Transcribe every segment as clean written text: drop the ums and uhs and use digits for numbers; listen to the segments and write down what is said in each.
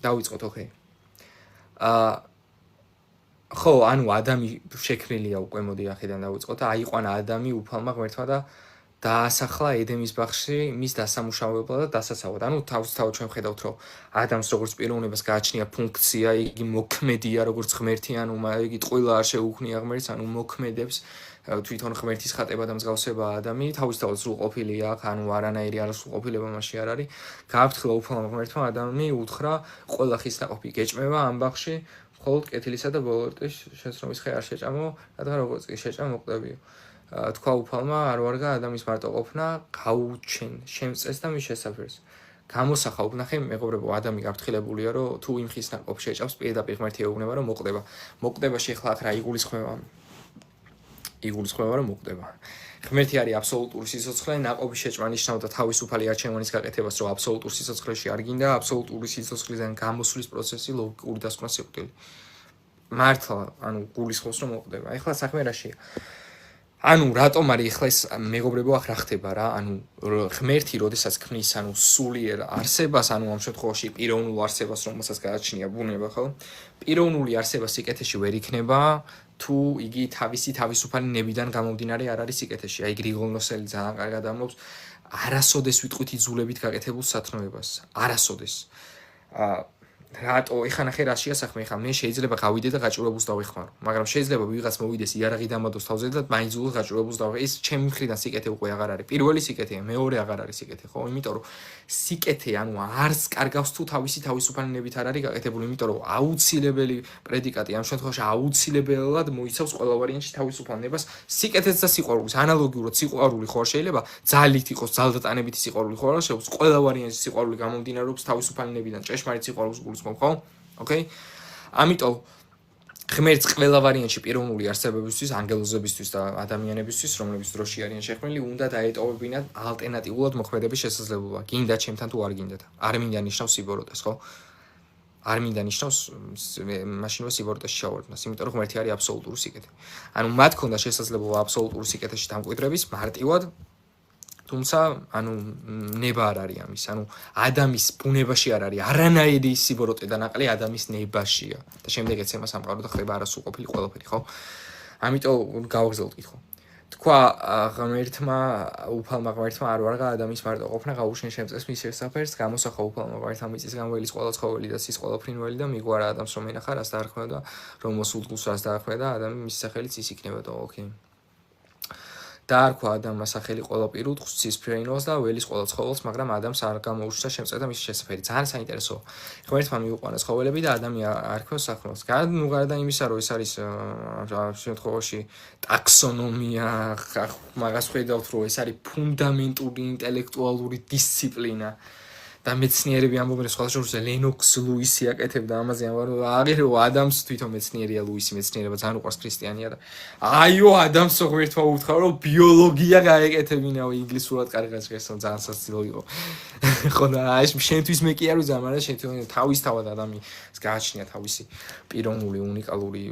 დავიწყოთ, ოკეი. ხო, ანუ ადამი შექმნილია უკვე, მოდი ახიდან დავიწყოთ. აიყვანა ადამი უფალმა ღმერთმა და დაასახლა ედემის ბაღში მის დასამუშავებლად და დასაცავად. ანუ თავისთავად ჩვენ ხედავთ, რომ ადამს როგორც პიროვნებას გააჩნია ფუნქცია, იგი მოქმედია როგორც ღმერთი, ანუ იგი ტყუილა არ შეუქმნია ღმერთს, ანუ მოქმედებს თვითონ ღმერთის ხატება და მსგავსება ადამი, თავისთავად სრულყოფილი აქვს, ანუ არანაირი არასრულყოფილება მასში არ არის. გააფრთხილა უფალმა ღმერთმა ადამი უთხრა ყველა ხის ნაყოფი გეჭმევა ამ ბაღში, მხოლოდ კეთილისა და ბოლორტის შესრომის ხე არ შეჭამო, რადგან როგორც კი შეჭამ მოკვდებიო. თქვა უფალმა არ ვარგა ადამიანის მარტო ყოფნა, გაუჩენ შემწეს და მის შესაფერს. გამოსახა ვნახე მეგობრებო, ადამი გაფრთხილებულია, რომ თუ იმ ხის ნაყოფს შეჭამს, პირდაპირ ღმერთი ეუბნება, რომ მოკვდება. მოკვდებაში ახლა აქ რა იგულისხმება, რომ მოკვდება. ღმერთი არის აბსოლუტური სიცოცხლე, ნაყოფის შეჭმა ნიშნავდა თავისუფალი არჩევანის გაკეთებას, რომ აბსოლუტურ სიცოცხლეში არ გინდა, აბსოლუტური სიცოცხლიდან გამოსვლის პროცესი ლოგიკური დასკვნა სიკვდილი. მართლა, ანუ გულისხმობს, რომ მოკვდება. ეხლა საქმე რაშია? ანუ რატომ არის ეხლა ეს მეგობრებო ახ რა ხდება რა? ანუ ღმერთი როდესაც ქმნის ანუ სულიერ არსებას, ანუ ამ შემთხვევაში პიროვნულ არსებას, რომელსაც გააჩნია ბუნება, ხო? პიროვნული არსება სიკეთეში ვერ იქნება, თუ იგი თავისი თავისუფალი ნებიდან გამომდინარე არ არის სიკეთეში. აი გრიგოლ ნოსელი ძალიან კარგად ამბობს, არასოდეს ვიტყვით იძულებით გაკეთებულ სათნოებას. არასოდეს. რატო ეხლა ნახე რაშია საქმე, ეხლა მე შეიძლება გავიდე და გაჭირებულს დავეხმარო, მაგრამ შეიძლება ვიღაც მოვიდეს იარაღი დამადოს თავზე და მაინძულოს გაჭირებულს დავეხმარო. ეს ჩემი მხრიდან სიკეთე უკვე აღარ არის. პირველი სიკეთეა, მეორე აღარ არის სიკეთე, ხო? იმიტომ რომ სიკეთე ანუ არს კარგავს თუ თავისი თავისუფალნებით არ არის გაკეთებული, იმიტომ რომ აუცილებელი პრედიკატი ამ შემთხვევაში აუცილებლად მოიცავს ყველა ვარიანტში თავისუფალნებას, სიკეთეს და სიყვარულის. ანალოგიურად სიყვარული ხო შეიძლება ძალით იყოს, ძალდატანებითი სიყვარული ხო არა შეიძლება, ყველა ვარიანტში სიყვარული გამომდინარეობს თავისუფალნებიდან, ჭეშმარიტ სიყვარულს გულისხმობ, ხო? ოკეი? ამიტომ ღმერთს ყველა ვარიანტში პიროვნული არსებებისთვის, ანგელოზებისთვის და ადამიანებისთვის, რომლებიც დროში არიან შექმნილი, უნდა დაეტოვებინათ ალტერნატიულად მოქმედების შესაძლებლობა. გინდა ჩემთან თუ არ გინდათ. არ მინდა ნიშნავს სიბოროტეს, ხო? არ მინდა ნიშნავს მაშინვე სიბოროტეში ჩავარდნას, იმიტომ რომ ღმერთი არის აბსოლუტური სიკეთე. ანუ მათ ქონდა შესაძლებლობა აბსოლუტური სიკეთეში დამკვიდრების მარტივად, თუმცა ანუ ნება არ არის ამის, ანუ ადამის ბუნებაში არ არის არანაირი სიბოროტე და ნაკლი ადამის ნებაშია და შემდეგ ეცემა სამყარო და ხდება არასრულყოფილი ყველაფერი, ხო? ამიტომ გავაგზავნოთ კითხვა. თქვა ღმერთმა, უფალმა ღმერთმა არ ვარგა ადამიანის მარტო ყოფნა, გაუჩენ შემწეს მის შესაფერს, გამოსახა უფალმა ღმერთმა მიწის გამველის ყველა ცხოველი და ცის ყველა ფრინველი და მიგვარა ადამიანს რომ ენახა რას დაარქმევა და რომ მოსულდგულს რას დაარქმევა და ადამი მის სახელით ის იქნება და ოკეი. დაარქვა ადამიანმა სახელი ყველა პირუტყვს, ცისფრინველს და ველის ყველა ცხოველს, მაგრამ ადამიანს არ გამოუჩნდა შემწე და მის შესაფერი. ძალიან საინტერესოა. ღმერთმა მიუყვანა ცხოველები და ადამი არქმევს სახელს. გარდა იმისა, რომ ეს არის შემთხვევაში ტაქსონომია, მაგას ხედავთ, რომ ეს არის ფუნდამენტური ინტელექტუალური დისციპლინა. და მეცნიერები ამბობენ, რომ სხვადასხვა ლენოქს ლუისი აკეთებდა ამაზე, ამბობენ, აგერ ადამს თვითონ მეცნიერია ლუისი, მეცნიერება ძალიან უყვარს ქრისტიანია და აიო ადამიანს ღმერთმა უთხრა, რომ ბიოლოგია გაეკეთებინაო, ინგლისურად კარგად შეგესწავლო, ძალიან სასწავლო იყო. ხო და ეს შენთვის მე კი არ ვიზამ, მაგრამ შენ თავისთავად ადამიანს გააჩნია თავისი პიროვნული უნიკალური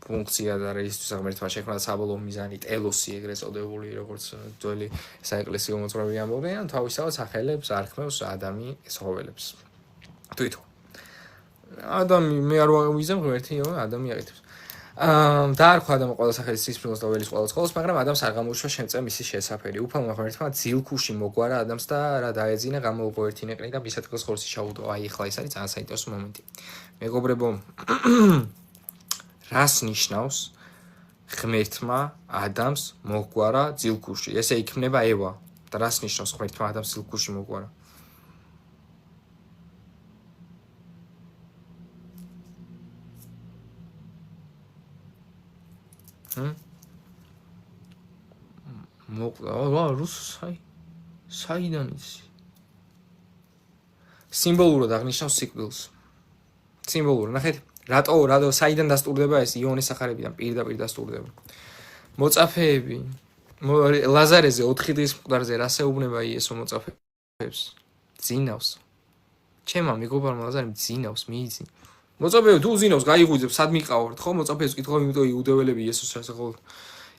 ფუნქცია და რისთვის ღმერთმა შექმნა საბოლოო მიზანი ტელოსი ეგრეთ წოდებული, როგორც ძველი საეკლესიო მოძღვრები ამბობენ, თავისთავად სახელებს არქმევს ადამი ცხოველებს. თვითონ. ადამი მე არ ვიზამ ღმერთიო, ადამი აკეთებს. დაარქვა ადამი ყველა სახელის ცისფრინველს და ველის ყველა ცხოველს, მაგრამ ადამიანს არ გამოუშვა შემწე მისი შესაფერი. უფალმა ღმერთმა ძილქუში მოგვარა ადამიანს და რა დაეძინა, გამოუყო ერთი ნეყნი და მის ადგილს ხორცი ჩაუდო. აი ახლა ეს არის ძალიან საინტერესო მომენტი. მეგობრებო, რას ნიშნავს ღმერთმა ადამიანს მოგვარა ძილქუში? ესე იქმნება ევა. და რას ნიშნავს ღმერთმა ადამიანს ძილქუში მოგვარა? საიდან იცი? სიმბოლურად აღნიშნავს სიკვდილს. სიმბოლურად, ნახეთ, რატო საიდან დასტურდება ეს იონეს სახარებიდან პირდაპირ დასტურდება. მოწაფეები ლაზარეზე 4 დღის მკვდარზე რას ეუბნება იესო მოწაფეებს? ძინავს. ჩემმა მეგობარმა ლაზარე ძინავს, მიიძინა. მოწაფეები თუ ძინავს, გაიღვიძებ, სად მიყავართ, ხო? მოწაფეებს კითხვა, იმიტომ იუდეველები იესოს შესახებ.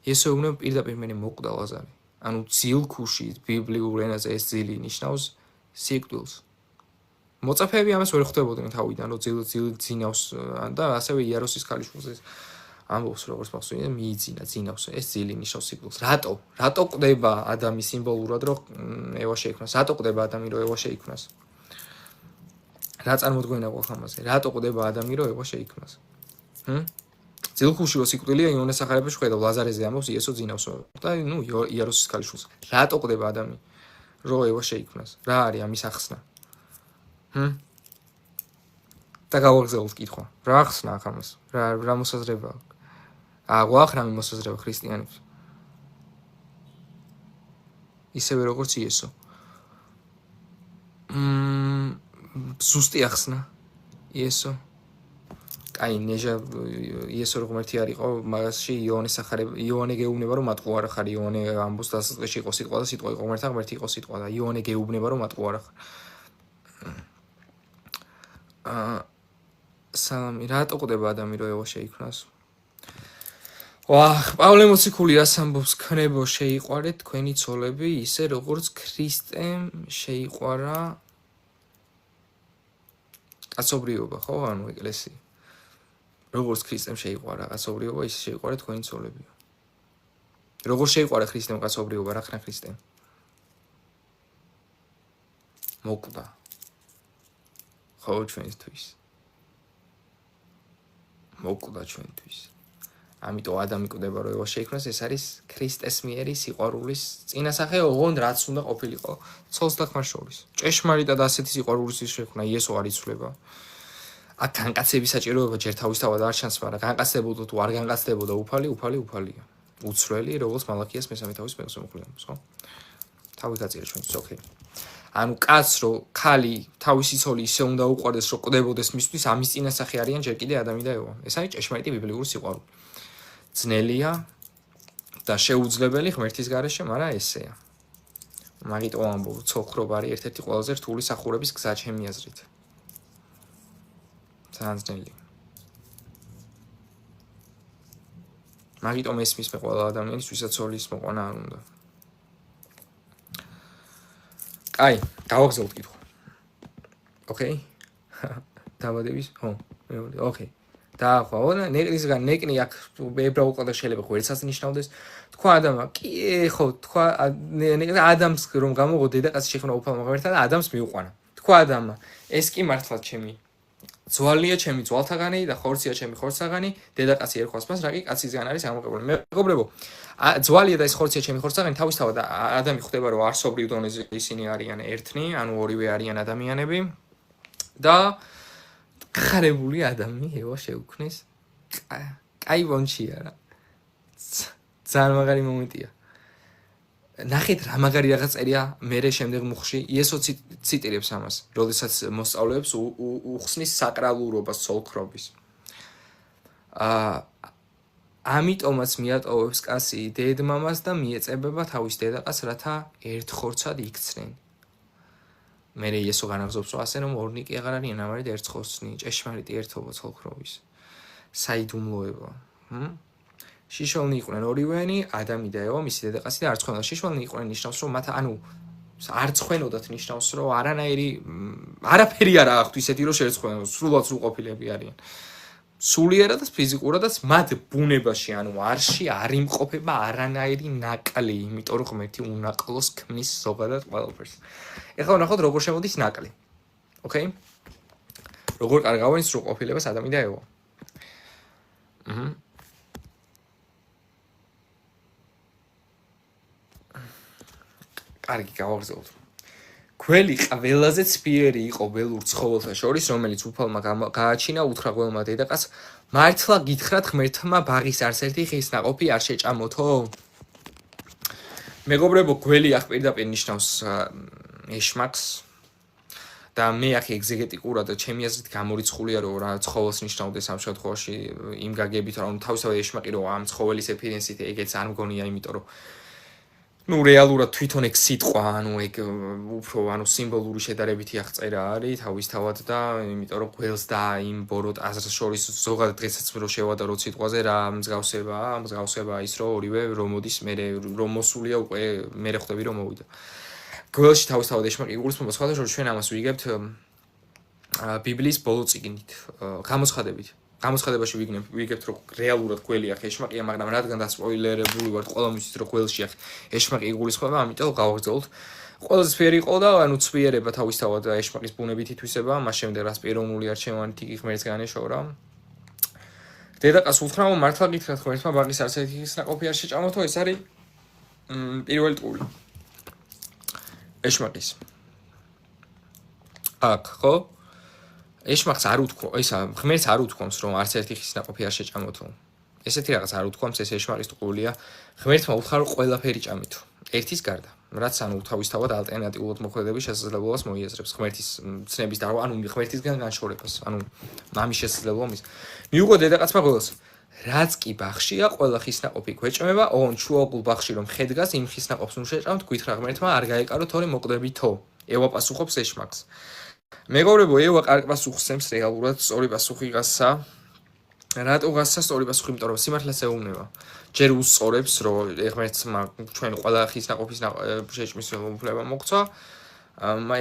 იესო ეუბნება პირდაპირ მე მოკვდა ლაზარე. ანუ ძილქუში ბიბლიურ ენაზე ეს ძილი ნიშნავს სიკვდილს. მოწაფეები ამას ვერ ხვდებოდნენ თავიდან, რომ ძინავს და ასევე იაროსის ქალიშვილს ამბობს როგორც მახსოვია მიიძინა ძინავს ეს ძილი ნიშნავს სიკვდილს. რატო კვდება ადამი სიმბოლურად რომ ევა შეიქმნას? რატო კვდება ადამი რომ ევა შეიქმნას? რა წარმოდგენა გვაქვს ამაზე? რატო კვდება ადამი რომ ევა შეიქმნას? ძილქუში რო სიკვდილია იონეს სახარებაში ხედავ ლაზარეზე ამბობს იესო ძინავს და ნუ იაროსის ქალიშვილს. რატო კვდება ადამი რომ ევა შეიქმნას? რა არის ამის ახსნა? და გავაგზავნოთ კითხვა. რა ახსნა აქ ამას? რა მოსაზრება აქვს? აღვახ რამე მოსაზრება ქრისტიანებს. ისევე როგორც იესო. ზუსტი ახსნა იესო. აი ნეჟა იესო ღმერთი არ იყო, მაგაში იოანე გეუბნება რომ მათყუ არ ხარ, იოანე ამბობს დასაწყისში იყო სიტყვა და სიტყვა იყო ღმერთი იყო სიტყვა და იოანე გეუბნება რომ მათყუ არ ხარ. სალამი, რატო კვდება ადამი რომ ევა შეიქმნას? პავლე მოციქული რას ამბობს? ქნებო შეიყვარეთ თქვენი ცოლები ისე როგორც ქრისტემ შეიყვარა კაცობრიობა, ხო? ანუ ეკლესია. როგორც ქრისტემ შეიყვარა კაცობრიობა, ისე შეიყვარეთ თქვენი ცოლები. როგორ შეიყვარა ქრისტემ კაცობრიობა, რა ხნა ქრისტემ? მოკვდა. ხო ჩვენთვის. მოკვდა ჩვენთვის. ამიტომ ადამი კვდება რომ ევა შეიქმნას, ეს არის ქრისტეს მიერი სიყვარულის წინასახე, ოღონდ რაც უნდა ყოფილიყო ცოლს და ქმარს შორის. ჭეშმარიტად ასეთი სიყვარულის შექმნა იესო არ იცვლება. აქ განკაცების საჭიროება ჯერ თავისთავად არ ჩანს, მაგრამ განკაცდებოდა თუ არ განკაცდებოდა უფალია. უცვლელი, როგორც მალაქიას მესამე თავის მეექვსე მოხლიანობს, ხო? თავი გაწერა ჩვენთვის, ოკეი. ანუ კაცს რო ხალი თავისი ცოლი ისე უნდა უყვარდეს, რომ კვდებოდეს მისთვის, ამის წინასახე არიან ჯერ კიდე ადამი და ევა. ეს არის ჭეშმარიტი ბიბლიური სიყვარული. ძნელია და შეუძლებელი ღმერთის გარეშე, მაგრამ ესეა. მაგიტო ამბობ, ცოლხრობა არის ერთ-ერთი ყველაზე რთული სახურების გზა ჩემი აზრით. ძალიან ძნელი. მაგიტომ ესმის მე ყველა ადამიანის ვისაც ცოლის მოყვანა არ უნდა. აი, გავაგზავნოთ კითხვა. ოკეი? დავადების? ხო, მეორე, ოკეი. დაახვა, ნეკნისგან ნეკნი აქ ებრაულ ყოდა შეიძლება ღერცას ნიშნავდეს. თქვა ადამა, კი, ხო, თქვა ადამს რომ გამოგო დედაკაცი შექმნა უფალმა ღმერთთან და ადამიანს მიუყვანა. თქვა ადამა, ეს კი მართლა ჩემი ძვალია ჩემი ძვალთაგანი და ხორცია ჩემი ხორცთაგანი, დედაკაცი ერხვას მას, რა კი კაცისგან არის ამოყებული. მეგობრებო, ძვალია და ეს ხორცია ჩემი ხორცთაგანი, თავისთავად ადამი ხვდება რომ არსობრივ დონეზე ისინი არიან ერთნი, ანუ ორივე არიან ადამიანები და ხარებული ადამი ევა შეუქმნეს. კაი ვონჩია რა. ძალიან მაგარი მომენტია. ნახეთ რა მაგარი რაღაც წერია მერე შემდეგ მუხში იესო ციტირებს ამას, როდესაც მოსწავლეებს უხსნის საკრალურობას ცოლქრობის. ამიტომაც მიატოვებს კაცი დედმამას და მიეწებება თავის დედაკაცს, რათა ერთ ხორცად იქცნენ. მერე იესო განაგზობს რომ ასე რომ ორნი კი აღარ არიან, ამარით ერთ ხორცნი, ჭეშმარიტი ერთობა ცოლქრობის. საიდუმლოება. შიშველნი იყვნენ ორივენი, ადამი და ევა, მისი დედაკაცი და არცხვენოდა. შიშველნი იყვნენ ნიშნავს რომ მათ ანუ არცხვენოდათ ნიშნავს რომ არაფერი არ აქვთ ისეთი რომ შეერცხვენოდათ, სრულად სრულყოფილები არიან. სულიერადაც ფიზიკურადაც მათ ბუნებაში, ანუ არში არ იმყოფება არანაირი ნაკლი, იმიტომ რომ ღმერთი უნაკლოს ქმნის ზოგადად ყველაფერს. ეხლა ვნახოთ როგორ შემოდის ნაკლი. ოკეი? როგორ კარგავენ სრულყოფილებას ადამი და ევა. კარგი, გავაგზავნოთ. გველი ყველაზე ცფიერი იყო ველურ ცხოველთა შორის, რომელიც უფალმა გააჩინა უთხრა-გველმა დედაკაცს, მართლა გითხრათ ღმერთმა ბაღის არც ერთი ხის ნაყოფი არ შეჭამოთო? მეგობრებო, გველი აქ პირდაპირ ნიშნავს ეშმაკს და მე აქ ეგზეგეტიკურად ჩემი აზრით გამორიცხულია რომ რა ცხოველს ნიშნავდეს ამ შემთხვევაში იმ გაგებით, რომ თავისთავად ეშმაკი რომ ამ ცხოველის ეფიდენსით ეგეც არ მგონია, იმიტომ რომ ну რეალურად თვითონ ეგ სიტყვა, ანუ ეგ უფრო ანუ სიმბოლური შედარებითი აღწერა არის თავისთავად და იმიტომ რომ გველს და იმ ბოროტ აზრს შორის ზოგადად დღესაც რო შევადარო სიტყვაზე რა მსგავსება ის რომ ორივე რომ მოდის მე რომ მოსულია უკვე მე ხვდები რომ მოვიდა. გველში თავისთავად ეშმაკი გულისხმობა სხვადასხვა ჩვენ ამას ვიგებთ ბიბლიის ბოლო წიგნით, გამოცხადებით. გამოცხადებაში ვიგებთ რომ რეალურად გველი ახ ეშმაკია, მაგრამ რადგან დასპოილერებული ვართ, ყველა მისთვის რომ გველში ახ ეშმაკი იგულისხმება, ამიტომ გავაგრძელოთ. ყველაზე ძვიერი იყო და ანუ ცვიერება თავისთავად ეშმაკის ბუნებით ითვისება, მას შემდეგ რაც პიროვნული არჩევანით იგი ღმერთს განეშორა. დედაკაცს უთხრა რომ მართლა გითხრათ ღმერთმა ბაღის არც ერთი ხის ნაყოფი არ შეჭამოთო, ეს არის პირველი ტყუილი. ეშმაკის. აქ ხო? ეშმაკს არ უთქვა, ისა ღმერთს არ უთქვამს რომ არც ერთი ხის ნაყოფი არ შეჭამოთო. ესეთი რაღაც არ უთქვამს, ეს ეშმაკის ტყუილია. ღმერთმა უთხრა რომ ყველაფერი ჭამითო. ერთის გარდა, რაც ანუ თავისთავად ალტერნატიულად მოქმედების შესაძლებლობას მოიაზრებს ღმერთის ცნების და ანუ ღმერთისგან განშორებას, ანუ მამის შესაძლებლობას. მიუღო დედაკაცმა ყველას, რაც კი ბაღშია, ყველა ხის ნაყოფი გვეჭმება, ოღონ შუაგულ ბაღში რომ ხედგას, იმ ხის ნაყოფს უშეჭამთ, გითხრა ღმერთმა არ გაეკარო თორე მოკვდებითო. ევა პასუხობს ეშმაკს. მეგობრებო, ევა კარგ პასუხს ემს რეალურად, სწორი პასუხი გასცა. რატო გასცა სწორი პასუხი? იმიტომ რომ სიმართლეს ეუბნება. ჯერ უსწორებს, რომ ღმერთს ჩვენ ყველა ხის ნაყოფის შეჭმის უფლება მოგცვა.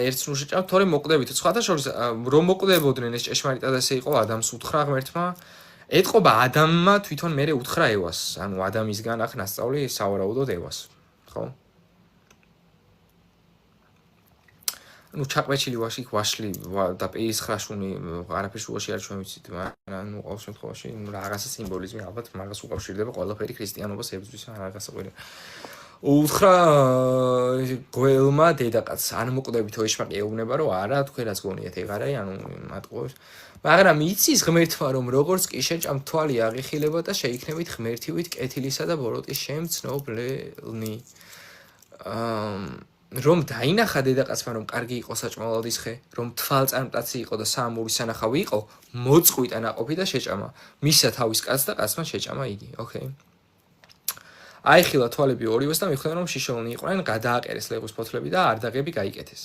ერთს ნუ შეჭამთ, თორე მოკვდებით. სხვათა შორის რომ მოკვდებოდნენ, ეს ჭეშმარიტად ესე იყო, ადამს უთხრა ღმერთმა. ეთყობა ადამმა თვითონ მერე უთხრა ევას. ანუ ადამისგან ახ ნასწავლი სავარაუდოდ ევას, ხო? ну ჩაყვეჩილი ვაშლი და პეის ხრაშუნი არაფერს უაში არ ჩვენ ვიცით, მაგრამ ну ყოველ შემთხვევაში რაღაცა სიმბოლიზმი ალბათ მაგას უკავშირდება ყველაფერი ქრისტიანობას ებრძვის რაღაცა ყველა. უთხრა გველმა დედაკაცს, ან მოკვდებითო ეშმაკი ეუბნება რომ არა, თქვენაც გონიათ ეგარაი, ანუ მატყობს. მაგრამ იცის ღმერთმა რომ როგორც კი შეჭამ თვალი აღიხილება და შეიქნებით ღმერთივით კეთილისა და ბოროტის შემცნობლნი. რომ დაინახა დედაკაცმა რომ კარგი იყო საჭმელადის ხე, რომ თვალწარმტაცი იყო და საამური სანახავი იყო, მოწყვიტა ნაყოფი და შეჭამა. მისცა თავის კაცს და კაცმა შეჭამა იგი. ოკეი. აიხილა თვალები ორივეს და მიხვდნენ რომ შიშოვნი იყვნენ, გადააყერეს ლეღვის ფოთლები და არდაღები გაიკეთეს.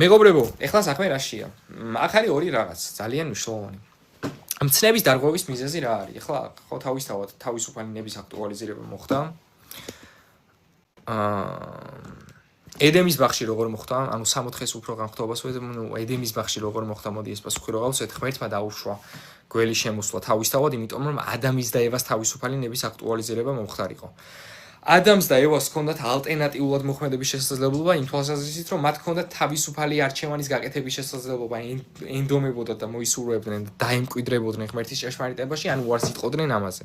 მეგობრებო, ეხლა საქმე რაშია? აქ არის ორი რაღაც, ძალიან მნიშვნელოვანი. მცნების დარღვევის მიზეზი რა არის? ეხლა ხო თავისთავად თავისუფალი ნების აქტუალიზება მოხდა. ედემის ბაღში როგორ მოხდა, ანუ 60-ის უფრო განხთობას ვეძებ, ну ედემის ბაღში როგორ მოხდა, მოდი ეს პასუხი რო გავუსვეთ, ღმერთმა დაუშვა გველი შემოსვლა თავისთავად, იმიტომ რომ ადამის და ევას თავისუფალი ნების აქტუალიზება მომხდარიყო. ადამიანს და ევას ჰქონდათ ალტერნატიულად მოქმედების შესაძლებლობა, იმ თვალსაზრისით, რომ მათ ჰქონდათ თავისუფალი არჩევანის გაკეთების შესაძლებლობა, ენდომებოდათ და მოისურვებდნენ და დაემკვიდრებოდნენ ღმერთის ჭეშმარიტებაში, ანუ უარს იტყოდნენ ამაზე.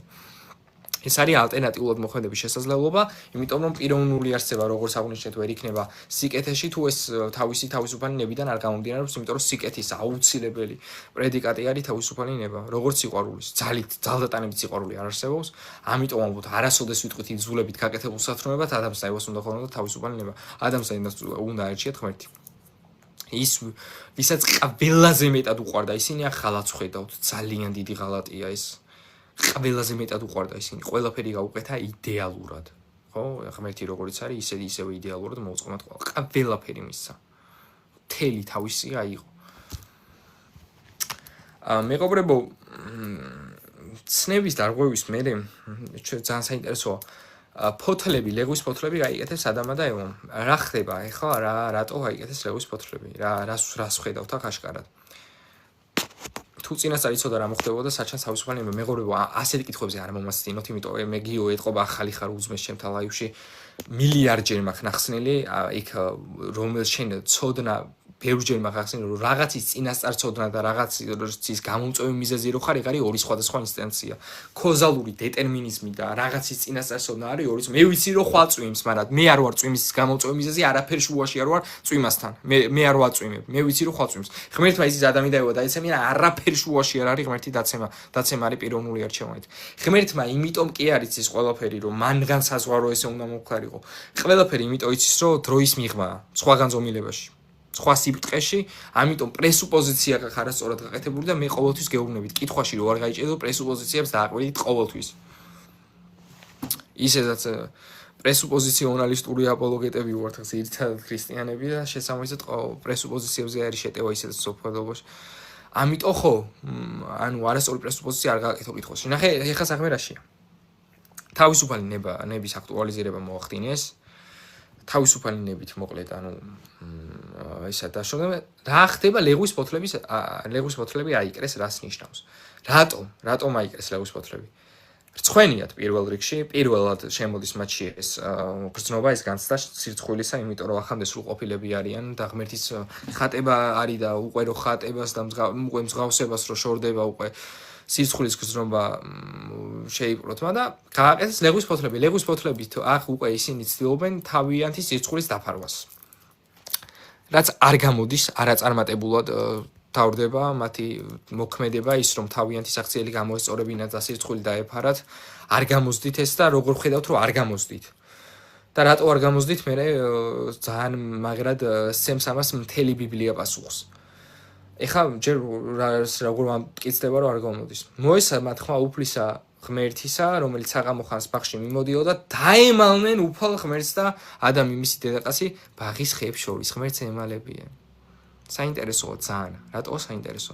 ეს არის ალტერნატიულად მოქმედების შესაძლებლობა, იმიტომ რომ პიროვნული არსება, როგორც აღნიშნეთ, ვერ იქნება სიკეთეში, თუ ეს თავისი თავისუფალი ნებიდან არ გამომდინარეობს, იმიტომ რომ სიკეთის აუცილებელი პრედიკატი არის თავისუფალი ნება, როგორც სიყვარულის. ძალდატანებით სიყვარული არ არსებობს, ამიტომ ალბათ არასოდეს ვიტყვით იძულებით გაკეთებულ სათნოებად, ადამიანს და ევას უნდა ქონოდა თავისუფალი ნება. ადამიანს უნდა აერჩიათ ღმერთი. ის ვისაც ყველაზე მეტად უყვარდა, ისინი ახალაც ხედავთ, ძალიან დიდი ღალატია ეს. ყველაზე მეტად უყვარდა ისინი, ყველაფერი გაუკეთა იდეალურად. ხო, ღმერთი როგორც არის, ისევე იდეალურად მოუწყომათ ყველაფერი მისცა. მთელი თავისი აიღო. მეგობრებო, ცნების დარღვევის მერე ძალიან საინტერესოა. ფოთლები, ლეღვის ფოთლები გაიკეთეს ადამმა და ევამ. რა ხდება ეხლა, რატო გაიკეთეს ლეღვის ფოთლები? რას ხედავთ აქ აშკარად? თუ წინასწარ იცოდა რა მოხდებოდა საჩანს თავისუფალი ნება, მეგობრებო, ასეთ კითხვებზე არ მომასწინოთ, იმიტომ მე გიო ეთყობა ახალი ხარ უძმეს ჩემთა ლაივში მილიარდჯერ მაქვს ნახსნელი, იქ რომელიც შენ ცოდნა ბევრჯერ მაქვს ნახსნელი, რომ რაღაცის წინასწარ ცოდნა და რაღაცის გამომწვევი მიზეზი რო ხარ, ეგ არის ორი სხვადასხვა ინსტანცია. კოზალური დეტერმინიზმი და რაღაცის წინასწარ ცოდნა არის ორი. მე ვიცი რომ ხვალ წვიმს, მაგრამ მე არ ვარ წვიმის გამომწვევი მიზეზი, არაფერ შუაში არ ვარ წვიმასთან. მე არ ვაწვიმებ. მე ვიცი რომ ხვალ წვიმს. ღმერთმა იზის ადამი დაევა დაეცემია, არაფერ შუაში არ არის ღმერთი დაცემა. დაცემა არის პიროვნული არჩევანით. ღმერთმა იმიტომ კი არის ის ყველაფერი, რომ მანგან საზღვაო ესე უნდა მომხდარიყო. ყველაფერი იმიტომ იცის, რომ დროის მიღმაა, სხვაგან ზომილებაში. სხვა სიბტყეში, ამიტომ პრესუპოზიცია გაქვს არასწორად გაკეთებული და მე ყოველთვის გეუბნებით, კითხვაში რო არ გაიჭედო პრესუპოზიციებს დააკვირდით ყოველთვის. ისედაც პრესუპოზიციონალისტური აპოლოგეტები ვართ, ძირითადად ქრისტიანები და შესაბამისად პრესუპოზიციებზე არის შეტევა ისედაც სოფლობაში. ამიტომ ხო, ანუ არასწორი პრესუპოზიცია არ გააკეთო კითხვაში. ნახე, ეხლა საქმე რაშია. თავისუფალი ნების აქტუალიზება მოახდინეს. თავისუფალი ნებით მოკლედ, ანუ ისა დაშორდა. რა ხდება ლეგვის ფოთლები აიკრეს რას ნიშნავს? რატომ აიკრეს ლეგვის ფოთლები? რცხვენიათ პირველ რიგში, პირველად შემოდის მათში ეს გრძნობა, ეს განცდა სირცხვილისა, იმიტომ რომ ახამდე სრულყოფილები არიან და ღმერთის ხატება არის და უკვე რო ხატებას და უკვე მსგავსებას რო შორდება უკვე სირცხვილის გრძნობა შეიპყროთმა და გააკეთეს ლეგვის ფოთლები. ლეგვის ფოთლებით ახ უკვე ისინი ცდილობენ თავიანთი სირცხვილის დაფარვას. რაც არ გამოდის, არაწარმატებულად თავდება მათი მოქმედება ის რომ თავიანთი საქციელი გამოესწორებინათ და სირცხვილი დაეფარათ, არ გამოსდით ეს და როგორ ხედავთ რომ არ გამოსდით. და რატო არ გამოსდით, მე ძალიან მაგრად სცემს ამას მთელი ბიბლია პასუხს. ეხლა ჯერ როგორ მტკიცდება რომ არ გამოდის. მოესა მათ ხმა უფლისა ღმერთისა, რომელიც საღამოხანს ბაღში მიმოდიოდა, დაემალნენ უფალ ღმერთს და ადამი მისი დედაკაცი ბაღის ხეებს შორის ღმერთს ემალებიან. საინტერესოა ძალიან. რატო საინტერესო?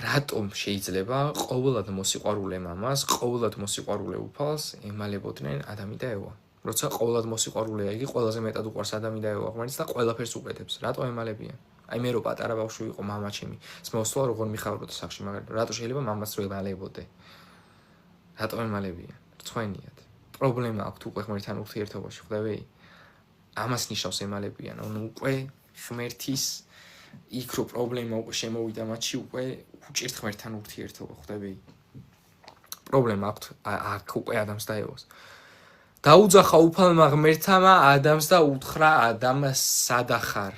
რატომ შეიძლება ყოველად მოსიყვარულე მამას, ყოველად მოსიყვარულე უფალს ემალებოდნენ ადამი და ევა? როცა ყოველად მოსიყვარულეა იგი, ყველაზე მეტად უყვარს ადამი და ევა ღმერთს და ყველაფერს უკეთებს. რატო ემალებიან? აი მე რო პატარა ბავშვი ვიყო, მამა ჩემი მოსვლა როგორ მიხარებოდა სახში, მაგრამ რატო შეიძლება მამას რო ემალებოდე? რატო ემალებიან? რცხვენიათ. პრობლემა აქვს უკვე ღმერთთან ურთიერთობაში, ხვდები? ამას ნიშნავს ემალებიან, ანუ უკვე ღმერთის იქ რო პრობლემა უკვე შემოვიდა მათში, უკვე უჭირთ ღმერთთან ურთიერთობა, ხვდები? პრობლემა აქვს აქ უკვე ადამიანს და ევას. დაუძახა უფალმა ღმერთმა ადამიანს და უთხრა ადამიანს სადახარ.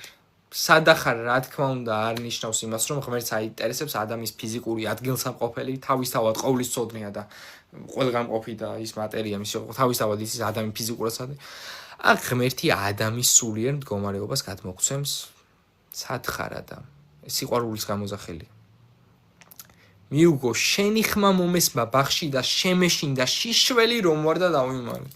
სადახარ რა თქმა უნდა არ ნიშნავს იმას, რომ ღმერთს აინტერესებს ადამიანის ფიზიკური ადგილსამყოფელი, თავისთავად ყოვლისწოდნია და ყველგანყოფი და ის მატერია მისი თავისთავად ის ადამი ფიზიკურად სადი. აქ ღმერთი ადამიანის სულიერ მდგომარეობას გადმოგვცემს სათხარ ადამ. სიყვარულის გამოძახელი. მიუგო შენი ხმა მომესმა ბაღში და შემეშინდა შიშველი რომ ვარ და დავიმალე.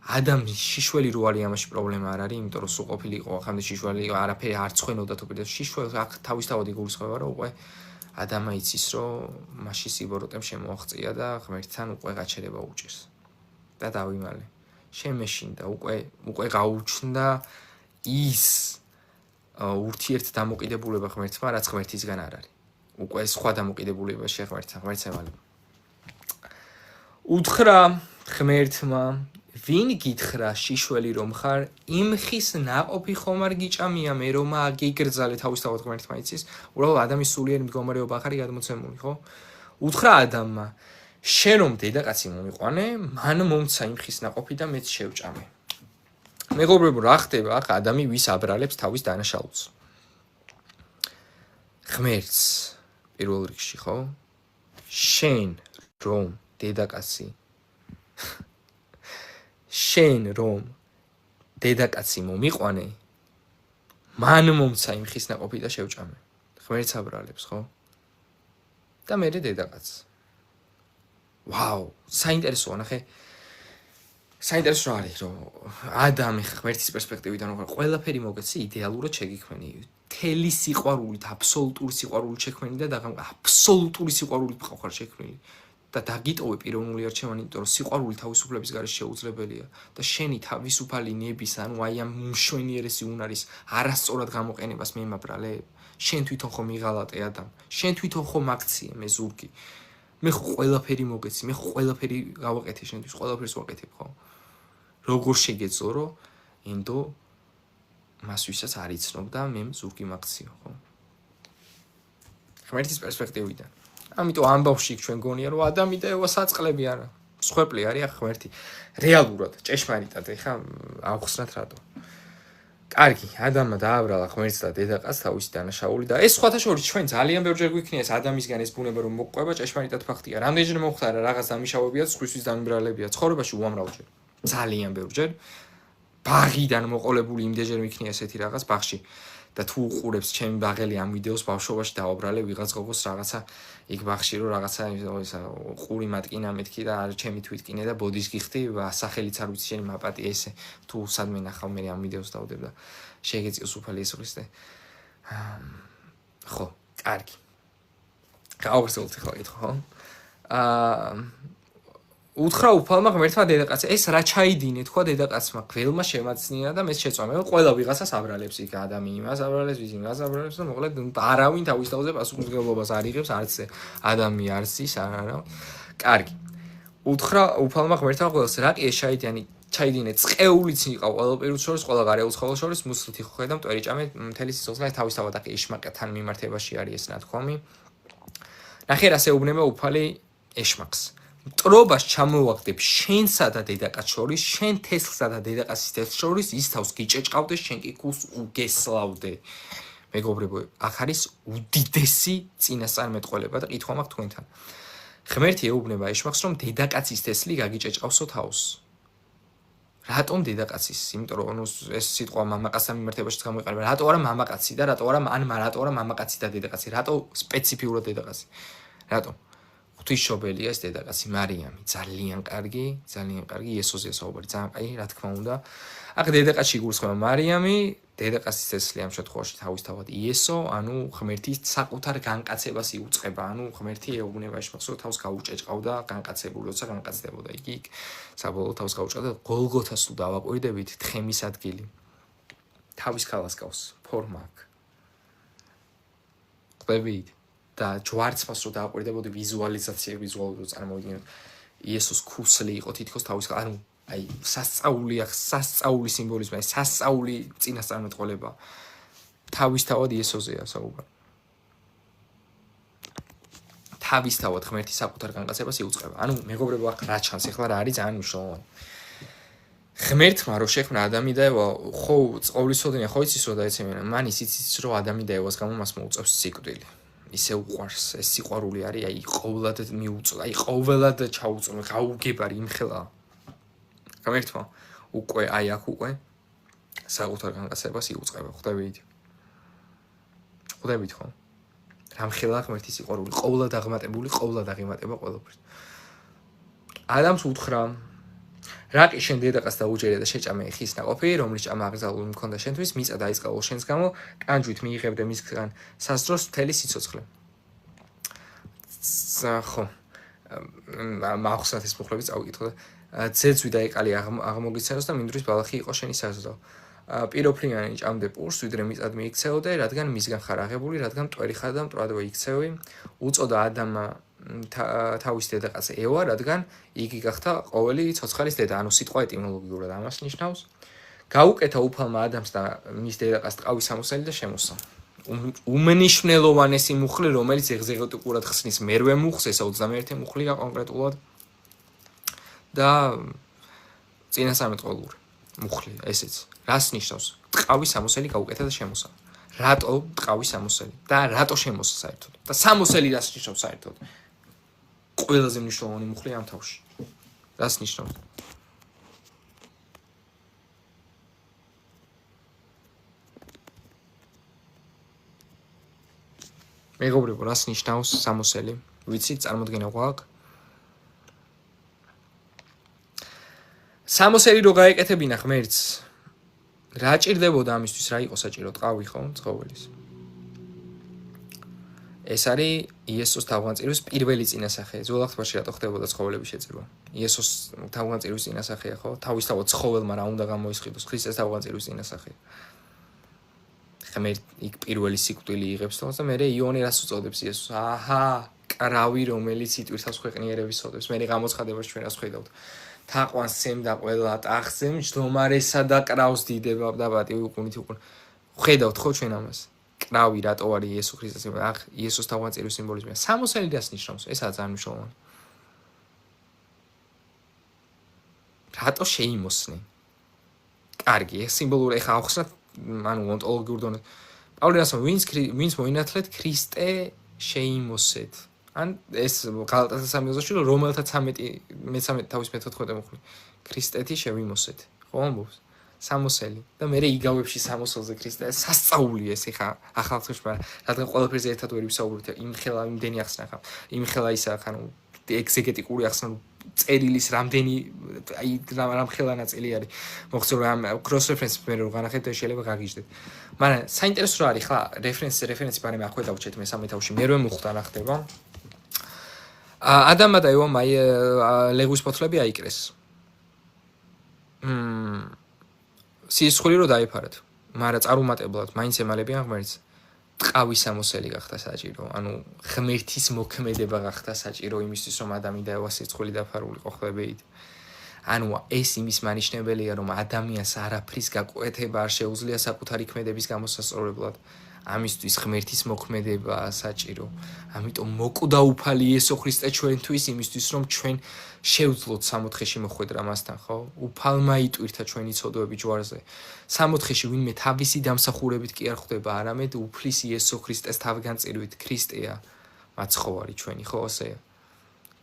ადამიანის შიშველი რო არის ამაში პრობლემა არ არის, იმიტომ რომ სრულყოფილი იყო, ახამდე შიშველი არაფერი არ ცხვენოდა თუ კიდე შიშველი აქ თავისთავად იგულისხმება, რომ უკვე ადამა იცის, რომ მასში სიბოროტემ შემოაღწია და ღმერთთან უკვე გაჩერება უჭირს. და დავიმალე. შემეშინდა უკვე გაუჩნდა ის ურთიერთ დამოკიდებულება ღმერთმა, რაც ღმერთისგან არ არის. უკვე სხვა დამოკიდებულება შეღმერთთან, ღმერთს ემალება. უთხრა ღმერთმა, ვინ გითხრა შიშველი რომ ხარ, იმ ხის ნაყოფი ხომ არ გიჭამია მე რომ აგიგრძალე თავისთავად ღმერთმა იცის, უბრალოდ ადამიანის სულიერი მდგომარეობა ხარი გადმოცემული, ხო? უთხრა ადამმა, შენ რომ დედაკაცი მომიყვანე, მან მომცა იმ ხის ნაყოფი და მეც შევჭამე. მეგობრებო, რა ხდება ახ ადამი ვის აბრალებს თავის დანაშაულს? ღმერთს პირველ რიგში, ხო? შენ რომ დედაკაცი შენ რომ დედაკაცი მომიყვანე, მან მომცა იმ ხის ნაყოფი და შევჭამე. ღმერთს აბრალებს, ხო? და მე დედაკაც. ვაუ, საინტერესოა, ნახე. საინტერესო არის, რომ ადამი ღმერთის პერსპექტივიდან ყველაფერი მოგეცი იდეალურად შეგიქმენი. თელი სიყვარულით, აბსოლუტური სიყვარულით შექმენი და აბსოლუტური სიყვარულით ხარ შექმნილი. და დაგიტოვე პიროვნული არჩევანი, იმიტომ რომ სიყვარული თავისუფლების გარეშე შეუძლებელია და შენი თავისუფალი ნების, ანუ აი ამ მშვენიერესი უნარის არასწორად გამოყენებას მე მაბრალე. შენ თვითონ ხომ მიღალატე ადამ. შენ თვითონ ხომ აქციე მე ზურგი. მე ხო ყველაფერი მოგეცი, მე ხო ყველაფერი გავაკეთე შენთვის, ყველაფერს ვაკეთებ, ხო? როგორ შეგეძლო, რომ ინდო მას ვისაც არ იცნობ და მე ზურგი მაქციო, ხო? ღმერთის პერსპექტივიდან. ამიტომ ამ ბავშვი ჩვენ გონია, რომ ადამი და ევა საწყლები არა. მსხვერპლი არის ახ ღმერთი. რეალურად, ჭეშმარიტად, ეხა ავხსნათ რატო. კარგი, ადამმა დააბრალა ღმერთს და დედაკაცს თავისი დანაშაული და ეს სხვათა შორის ჩვენ ძალიან ბევრჯერ გვიქნია ეს ადამისგან ეს ბუნება რომ მოგყვება ჭეშმარიტად ფაქტია. რამდენჯერ მოხდა რაღაც დამიშავებია, სხვისთვის დამიბრალებია ცხოვრებაში უამრავჯერ. ძალიან ბევრჯერ. ბაღიდან მოყოლებული იმდენჯერ მიქნია ესეთი რაღაც ბაღში. და თუ უყურებს ჩემი ბაღელი ამ ვიდეოს ბავშვობაში დააბრალე ვიღაც გოგოს რაღაცა იქ ბაღში რომ რაღაცა ისა ყური მატკინა მეთქი და არ ჩემი თვითკინე და ბოდის გიხდი სახელიც არ ვიცი შენი მაპატი ესე თუ სადმე ნახავ მე ამ ვიდეოს დავდებ და შეგეწიოს უფალი ეს ხრისტე ხო კარგი გავაგრძელოთ ახლა კითხვა ხო უთხრა უფალმა ღმერთმა დედაკაცს, ეს რა ჩაიდინე, თქვა დედაკაცმა, გველმა შემაცნია და მეც შეწვა. მე ყველა ვიღაცას აბრალებს იქ ადამი იმას აბრალებს, ის იმას აბრალებს და მოკლედ არავინ თავის თავზე პასუხისმგებლობას არ იღებს, არც ადამი არც ის არა. კარგი. უთხრა უფალმა ღმერთმა ყველას, რა კი ეს ჩაიდინე, წყეულიც იყავ ყველა პირუց შორის, ყველა გარეულ ცხოველს შორის, მუსლითი ხოხე და მტვერი ჭამე, მთელი სიცოცხლე თავისთავად აქ ეშმაკთან მიმართებაში არის ეს ნათქვამი. ნახე რა შეუბნება უფალი ეშმაკს. მტრობას ჩამოვაგდებ შენსა და დედაკაც შორის, შენ თესლსა და დედაკაცის თესლს შორის, ის თავს გიჭეჭყავდე, შენ კი ქულს უგესლავდე. მეგობრებო, აქ არის უდიდესი წინასწარმეტყველება და კითხვა მაქვს თქვენთან. ღმერთი ეუბნება ეშმაკს, რომ დედაკაცის თესლი გაგიჭეჭყავსო თავს. რატომ დედაკაცის? იმიტომ რომ ეს სიტყვა მამაკაცთან მიმართებაშიც გამოიყენება. რატო არა მამაკაცი და რატო არა მამაკაცი და დედაკაცი? რატო სპეციფიურად დედაკაცი? რატომ? ღვთისმშობელია ეს დედაკაცი მარიამი, ძალიან კარგი, იესოზია საუბარი, ძალიან კაი, რა თქმა უნდა. აქ დედაკაცში იგულისხმება მარიამი, დედაკაცის თესლი ამ შემთხვევაში თავისთავად იესო, ანუ ღმერთის საკუთარ განკაცებას იუწყება, ანუ ღმერთი ეუბნება ეშმაკს, რომ თავს გაუჭეჭყავდა განკაცებული, როცა განკაცდებოდა იგი საბოლოოდ თავს გაუჭეჭყავდა გოლგოთას თუ დავაკვირდებით, თხემის ადგილი. თავის ქალას გავს ფორმა აქ. ყვებით და ჯვარცმას რო დააკვირდებოდი ვიზუალიზაცია ვიზუალურად წარმოვიდგინოთ იესოს ქუსლი იყო თითქოს თავის ანუ აი სასწაული სიმბოლიზმი, სასწაული წინასწარმეტყველება თავისთავად იესოზეა საუბარი. თავისთავად ღმერთის საკუთარ განკაცებას იუწყება. ანუ მეგობრებო, აქ რა ჩანს ახლა რა არის ძალიან მნიშვნელოვანი. ღმერთმა რო შექმნა ადამი და ევა, ხო ყოვლისოდენია ხო იცის რომ დაეცემენ, მან ისიც იცის რომ ადამი და ევას გამო მას მოუწევს სიკვდილი. ისე უყვარს, ეს სიყვარული არის, აი ყოველად მიუწვა, აი ყოველად ჩაუწვა, გაუგებარი იმხელა. ღმერთმა უკვე აი აქ უკვე საკუთარ განკაცებას იუწყება, ხვდებით? ხვდებით ხო? რამხელა ღმერთის სიყვარული, ყოველად აღმატებული, ყოველად აღიმატება ყველაფერს. ადამიანს უთხრა რა კი შენ დედაკაცს დაუჯერე და შეჭამე ხის ნაყოფი, რომლის ჭამა აკრძალული მქონდა შენთვის, მიწა დაიწყალო შენს გამო, კანჯვით მიიღებდე მისგან სასდროს მთელი სიცოცხლე. ხო. მახსნათ ეს მუხლები წავიკითხო და ძეძვი დაიყალი აღმოგიცენოს და მინდვრის ბალახი იყო შენი საზრდო. პიროფლიანი ჭამდე პურს, ვიდრე მიწად მიიქცეოდე, რადგან მისგან ხარ აღებული, რადგან მტვერი ხარ და მტვრადვე იქცევი. უწოდა ადამა თავის დედაკაცს ევა, რადგან იგი გახდა ყოველი ცოცხალის დედა, ანუ სიტყვა ეტიმოლოგიურად ამას ნიშნავს. გაუკეთა უფალმა ადამიანს და მის დედაკაცს ტყავის სამოსელი და შემოსა. უმნიშვნელოვანესი მუხლი, რომელიც ეგზეგეტიკურად ხსნის მერვე მუხლს, ესა 21 მუხლია კონკრეტულად და წინასწარმეტყველური მუხლი, ესეც. რას ნიშნავს? ტყავის სამოსელი გაუკეთა და შემოსა. რატო ტყავის სამოსელი და რატო შემოსა საერთოდ? და სამოსელი რას ნიშნავს საერთოდ? ყველაზე მნიშვნელოვანი მუხლი ამ თავში. რას ნიშნავს? მეგობრებო, რას ნიშნავს სამოსელი? ვიცით, წარმოდგენა გვაქვს? სამოსელი რო გაეკეთებინა ღმერთს, რა ჭირდებოდა ამისთვის, რა იყო საჭირო? ტყავი ხო, ცხოველის. ეს არის იესოს თავგანწირვის პირველი წინასახე. ძველ აღთქმაში რატო ხდებოდა ცხოველების შეწირვა? იესოს თავგანწირვის წინასახეა, ხო? თავისთავად ცხოველმა რა უნდა გამოისყიდოს, ქრისტეს თავგანწირვის წინასახეა. ღმერთი იქ პირველი სიკვდილი იღებს თავს და მერე იონე რას უწოდებს იესოს? აჰა, კრავი, რომელიც იტვირთავს ქვეყნიერების ოდებს. მერე გამოცხადებას ჩვენ რას ხედავთ? თაყვანს სემდა ყველა ტახტზე, მჯდომარესა და კრავს დიდება და პატივი უკუნით უკუნ. ხედავთ ხო ჩვენ ამას? კრავი რატო არის იესო ქრისტეს? ახ იესოს თავგანწირვის სიმბოლიზმია. სამოსელი რას ნიშნავს? ესაა ძალიან მნიშვნელოვანი. რატო შეიმოსნე? კარგი, ეს სიმბოლური ეხა ახსნათ, ანუ ონტოლოგიურ დონეზე. პავლე რას ვინც მოინათლეთ ქრისტე შეიმოსეთ. ან ეს გალატასა 3:20-ში რომელთა 13 თავის მე-14 მუხლი ქრისტეთი შევიმოსეთ. ხო ამბობს? სამოსელი და მე იგავებში სამოსელზე ქრისტე სასწაული ეს ეხა ახალწლში, რადგან ყველაფერზე ერთად ვერ ვისაუბროთ, იმხელა იმდენი ახსნა ხა. იმხელა ისა ხა ნუ ეგზეგეტიკური ახსნა წერილის რამდენი აი რამხელა ნაწილი არის. მოხსოვ რომ cross reference მე რო განახეთ და შეიძლება გაგიჟდეთ. მაგრამ საინტერესო რა არის ხა რეფერენსი ბარემ აქვე დავჭეთ მესამე თავში მერვე მუხლთან ახდება. ადამმა და ევამ აი ლეგვის ფოთლები აიკრეს. სისხლი რო დაიფარეთ, მაგრამ წარუმატებლად მაინც ემალებიან ღმერთს. ტყავის ამოსელი გახდა საჭირო, ანუ ღმერთის მოქმედება გახდა საჭირო იმისთვის, რომ ადამი და ევა სისხლი დაფარულიყო ხლებებით. ანუ ეს იმის მანიშნებელია, რომ ადამიანს არაფრის გაკვეთება არ შეუძლია საკუთარი ქმედების გამოსასწორებლად. ამისთვის ღმერთის მოქმედება საჭირო. ამიტომ მოკვდაუფალი იესო ქრისტე ჩვენთვის იმისთვის, რომ ჩვენ შევძლოთ სამოთხეში მოხვედრა მასთან, ხო? უფალმა იტვირთა ჩვენი ცოდვები ჯვარზე. სამოთხეში ვინმე თავისი დამსახურებით კი არ ხვდება, არამედ უფლის იესო ქრისტეს თავგანწირვით, ქრისტეა მაცხოვარი ჩვენი, ხო ასეა?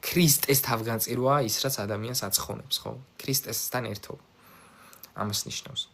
ქრისტეს თავგანწირვაა ის, რაც ადამიანს აცხონებს, ხო? ქრისტესთან ერთობა. ამას ნიშნავს.